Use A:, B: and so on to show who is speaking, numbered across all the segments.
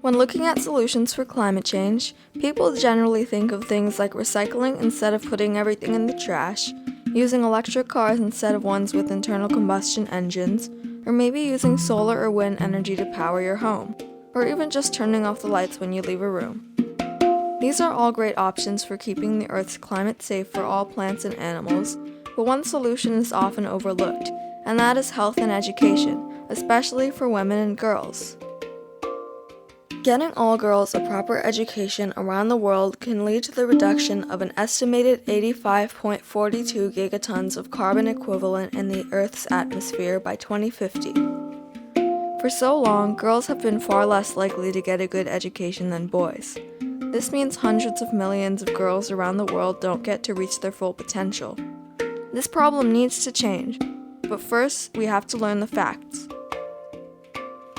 A: When looking at solutions for climate change, people generally think of things like recycling instead of putting everything in the trash, using electric cars instead of ones with internal combustion engines, or maybe using solar or wind energy to power your home, or even just turning off the lights when you leave a room. These are all great options for keeping the Earth's climate safe for all plants and animals, but one solution is often overlooked, and that is health and education, especially for women and girls. Getting all girls a proper education around the world can lead to the reduction of an estimated 85.42 gigatons of carbon equivalent in the Earth's atmosphere by 2050. For so long, girls have been far less likely to get a good education than boys. This means hundreds of millions of girls around the world don't get to reach their full potential. This problem needs to change, but first we have to learn the facts.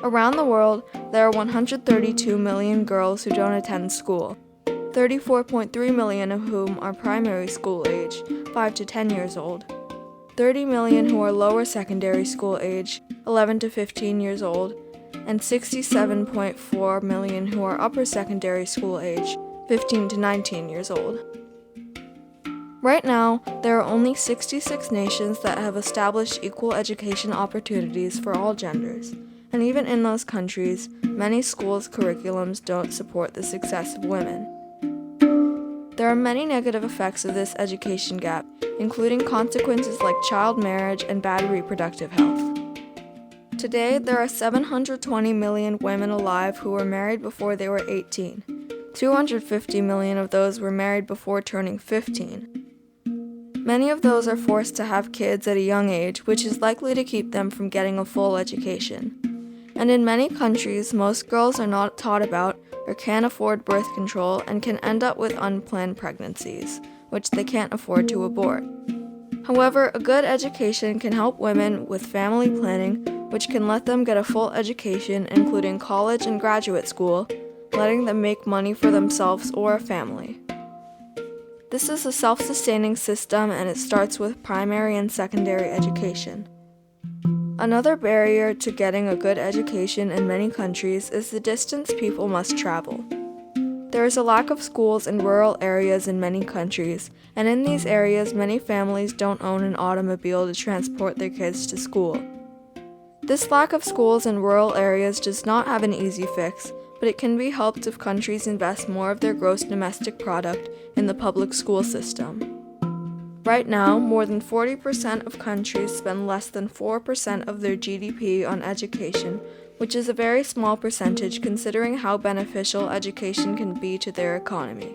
A: Around the world, there are 132 million girls who don't attend school, 34.3 million of whom are primary school age, 5 to 10 years old, 30 million who are lower secondary school age, 11 to 15 years old, and 67.4 million who are upper secondary school age, 15 to 19 years old. Right now, there are only 66 nations that have established equal education opportunities for all genders. And even in those countries, many schools' curriculums don't support the success of women. There are many negative effects of this education gap, including consequences like child marriage and bad reproductive health. Today, there are 720 million women alive who were married before they were 18. 250 million of those were married before turning 15. Many of those are forced to have kids at a young age, which is likely to keep them from getting a full education. And in many countries, most girls are not taught about or can't afford birth control and can end up with unplanned pregnancies, which they can't afford to abort. However, a good education can help women with family planning, which can let them get a full education, including college and graduate school, letting them make money for themselves or a family. This is a self-sustaining system, and it starts with primary and secondary education. Another barrier to getting a good education in many countries is the distance people must travel. There is a lack of schools in rural areas in many countries, and in these areas many families don't own an automobile to transport their kids to school. This lack of schools in rural areas does not have an easy fix, but it can be helped if countries invest more of their gross domestic product in the public school system. Right now, more than 40% of countries spend less than 4% of their GDP on education, which is a very small percentage considering how beneficial education can be to their economy.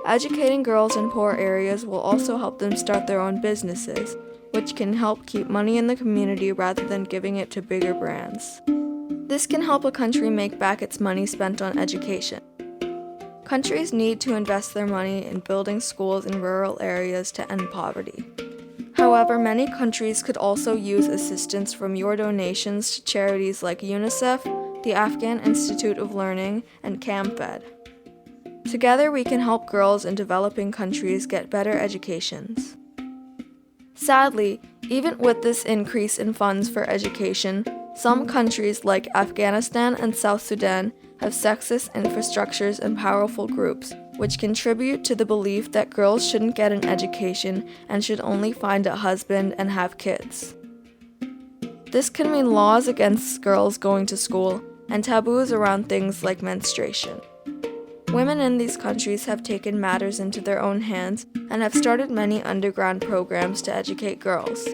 A: Educating girls in poor areas will also help them start their own businesses, which can help keep money in the community rather than giving it to bigger brands. This can help a country make back its money spent on education. Countries need to invest their money in building schools in rural areas to end poverty. However, many countries could also use assistance from your donations to charities like UNICEF, the Afghan Institute of Learning, and CAMFED. Together, we can help girls in developing countries get better educations. Sadly, even with this increase in funds for education, some countries like Afghanistan and South Sudan have sexist infrastructures and powerful groups, which contribute to the belief that girls shouldn't get an education and should only find a husband and have kids. This can mean laws against girls going to school and taboos around things like menstruation. Women in these countries have taken matters into their own hands and have started many underground programs to educate girls.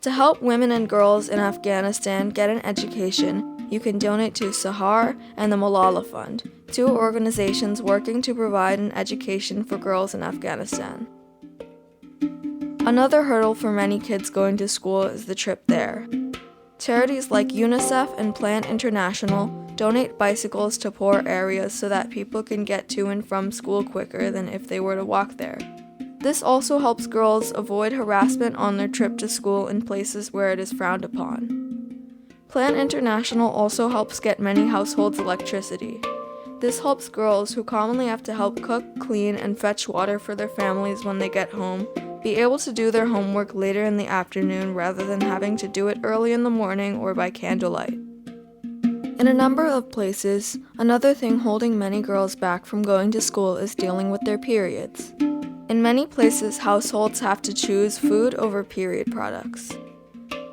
A: To help women and girls in Afghanistan get an education, you can donate to Sahar and the Malala Fund, two organizations working to provide an education for girls in Afghanistan. Another hurdle for many kids going to school is the trip there. Charities like UNICEF and Plan International donate bicycles to poor areas so that people can get to and from school quicker than if they were to walk there. This also helps girls avoid harassment on their trip to school in places where it is frowned upon. Plan International also helps get many households electricity. This helps girls who commonly have to help cook, clean, and fetch water for their families when they get home be able to do their homework later in the afternoon rather than having to do it early in the morning or by candlelight. In a number of places, another thing holding many girls back from going to school is dealing with their periods. In many places, households have to choose food over period products.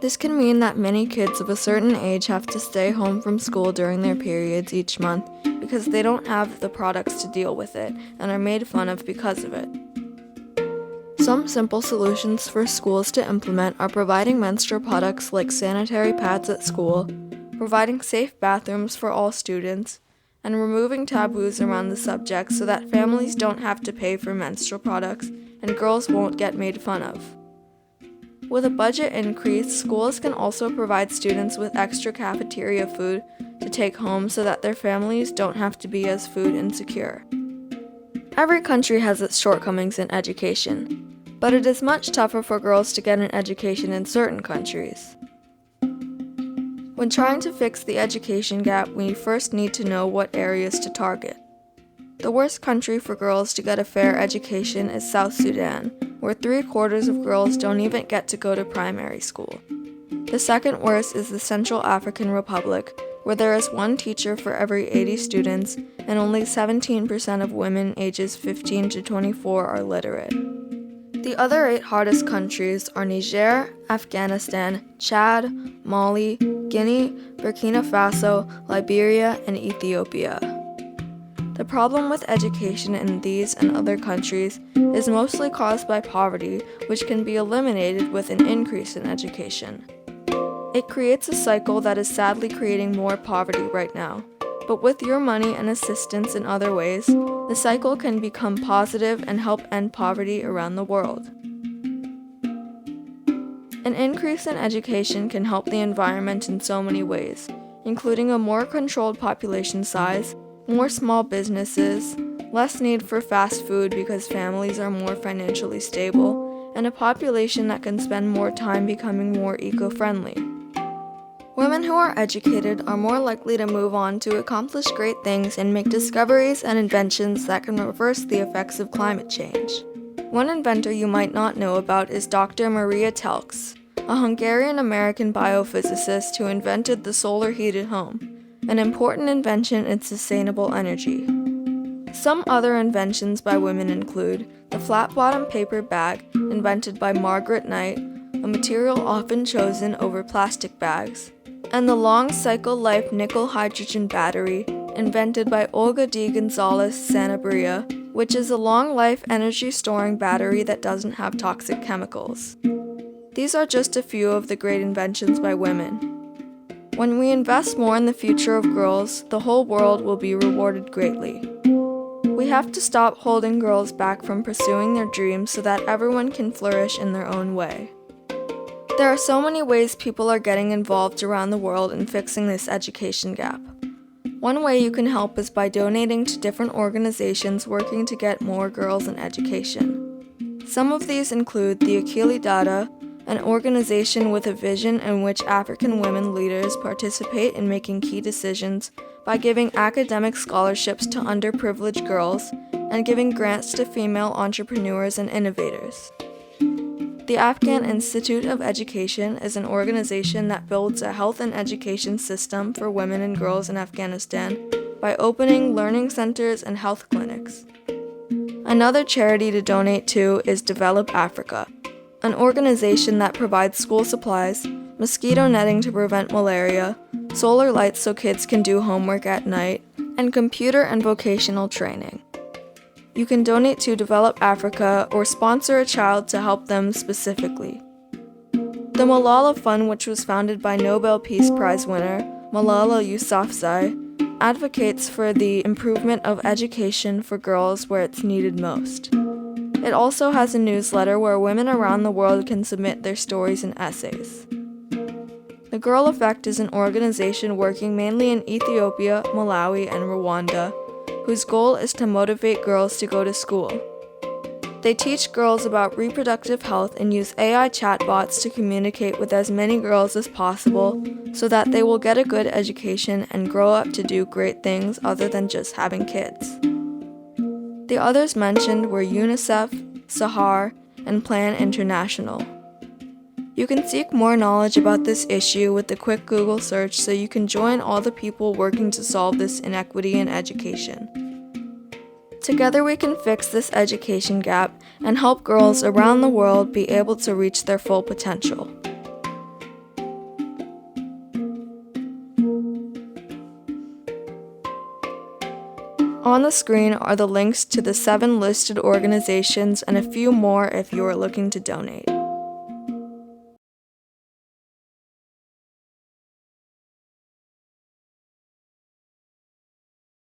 A: This can mean that many kids of a certain age have to stay home from school during their periods each month because they don't have the products to deal with it and are made fun of because of it. Some simple solutions for schools to implement are providing menstrual products like sanitary pads at school, providing safe bathrooms for all students, and removing taboos around the subject so that families don't have to pay for menstrual products and girls won't get made fun of. With a budget increase, schools can also provide students with extra cafeteria food to take home so that their families don't have to be as food insecure. Every country has its shortcomings in education, but it is much tougher for girls to get an education in certain countries. When trying to fix the education gap, we first need to know what areas to target. The worst country for girls to get a fair education is South Sudan, where 3/4 of girls don't even get to go to primary school. The second worst is the Central African Republic, where there is one teacher for every 80 students and only 17% of women ages 15 to 24 are literate. The other 8 hardest countries are Niger, Afghanistan, Chad, Mali, Guinea, Burkina Faso, Liberia, and Ethiopia. The problem with education in these and other countries is mostly caused by poverty, which can be eliminated with an increase in education. It creates a cycle that is sadly creating more poverty right now, but with your money and assistance in other ways, the cycle can become positive and help end poverty around the world. An increase in education can help the environment in so many ways, including a more controlled population size, more small businesses, less need for fast food because families are more financially stable, and a population that can spend more time becoming more eco-friendly. Women who are educated are more likely to move on to accomplish great things and make discoveries and inventions that can reverse the effects of climate change. One inventor you might not know about is Dr. Maria Telks, a Hungarian-American biophysicist who invented the solar heated home, an important invention in sustainable energy. Some other inventions by women include the flat-bottom paper bag, invented by Margaret Knight, a material often chosen over plastic bags, and the long cycle life nickel hydrogen battery, invented by Olga D. Gonzalez Sanabria, which is a long life energy storing battery that doesn't have toxic chemicals. These are just a few of the great inventions by women. When we invest more in the future of girls, the whole world will be rewarded greatly. We have to stop holding girls back from pursuing their dreams so that everyone can flourish in their own way. There are so many ways people are getting involved around the world in fixing this education gap. One way you can help is by donating to different organizations working to get more girls in education. Some of these include the Akili Dada, an organization with a vision in which African women leaders participate in making key decisions by giving academic scholarships to underprivileged girls and giving grants to female entrepreneurs and innovators. The Afghan Institute of Education is an organization that builds a health and education system for women and girls in Afghanistan by opening learning centers and health clinics. Another charity to donate to is Develop Africa, an organization that provides school supplies, mosquito netting to prevent malaria, solar lights so kids can do homework at night, and computer and vocational training. You can donate to Develop Africa or sponsor a child to help them specifically. The Malala Fund, which was founded by Nobel Peace Prize winner Malala Yousafzai, advocates for the improvement of education for girls where it's needed most. It also has a newsletter where women around the world can submit their stories and essays. The Girl Effect is an organization working mainly in Ethiopia, Malawi, and Rwanda, whose goal is to motivate girls to go to school. They teach girls about reproductive health and use AI chatbots to communicate with as many girls as possible so that they will get a good education and grow up to do great things other than just having kids. The others mentioned were UNICEF, Sahar, and Plan International. You can seek more knowledge about this issue with a quick Google search so you can join all the people working to solve this inequity in education. Together we can fix this education gap and help girls around the world be able to reach their full potential. On the screen are the links to the 7 listed organizations and a few more if you are looking to donate.